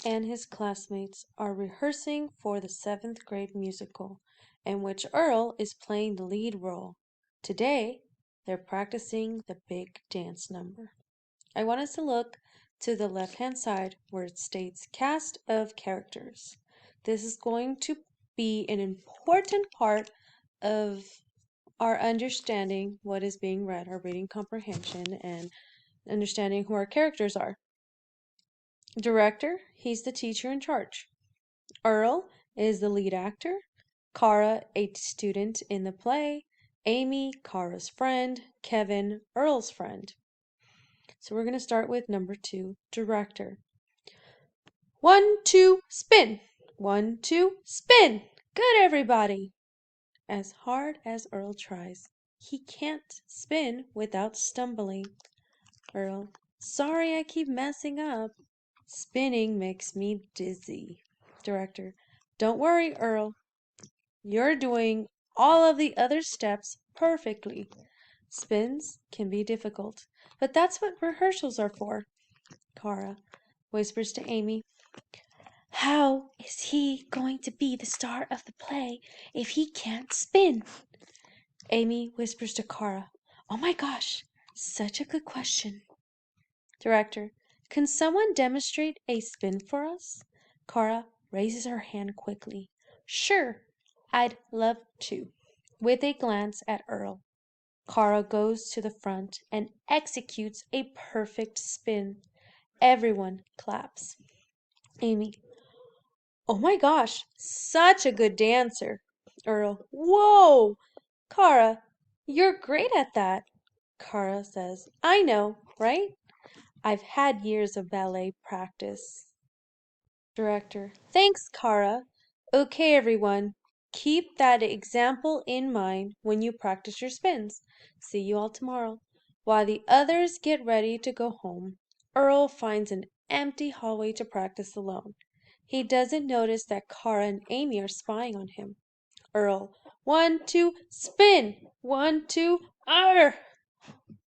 and his classmates are rehearsing for the 7th grade musical, in which Earl is playing the lead role. Today, they're practicing the big dance number. I want us to look to the left-hand side where it states cast of characters. This is going to be an important part of our understanding what is being read, our reading comprehension, and understanding who our characters are. Director, he's the teacher in charge. Earl is the lead actor. Kara, a student in the play. Amy, Kara's friend. Kevin, Earl's friend. So we're going to start with number 2, director. 1, 2, spin. 1, 2, spin. Good, everybody. As hard as Earl tries, he can't spin without stumbling. Earl, sorry I keep messing up. Spinning makes me dizzy. Director, don't worry, Earl. You're doing all of the other steps perfectly. Spins can be difficult, but that's what rehearsals are for. Kara whispers to Amy, how is he going to be the star of the play if he can't spin? Amy whispers to Kara, oh my gosh, such a good question. Director, can someone demonstrate a spin for us? Kara raises her hand quickly. Sure, I'd love to. With a glance at Earl, Kara goes to the front and executes a perfect spin. Everyone claps. Amy, oh my gosh, such a good dancer. Earl, whoa! Kara, you're great at that. Kara says, I know, right? I've had years of ballet practice. Director, thanks, Kara. Okay, everyone, keep that example in mind when you practice your spins. See you all tomorrow. While the others get ready to go home, Earl finds an empty hallway to practice alone. He doesn't notice that Kara and Amy are spying on him. Earl, 1, 2, spin! 1, 2, arr!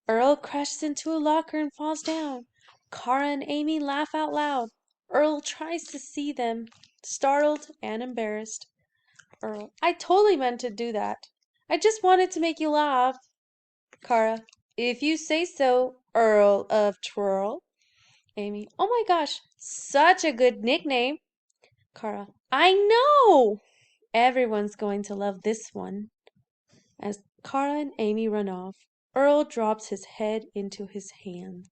Earl crashes into a locker and falls down. Kara and Amy laugh out loud. Earl tries to see them, startled and embarrassed. Earl, I totally meant to do that. I just wanted to make you laugh. Kara, if you say so, Earl of Twirl. Amy, oh my gosh, such a good nickname. Kara, I know! Everyone's going to love this one. As Kara and Amy run off, Earl drops his head into his hands.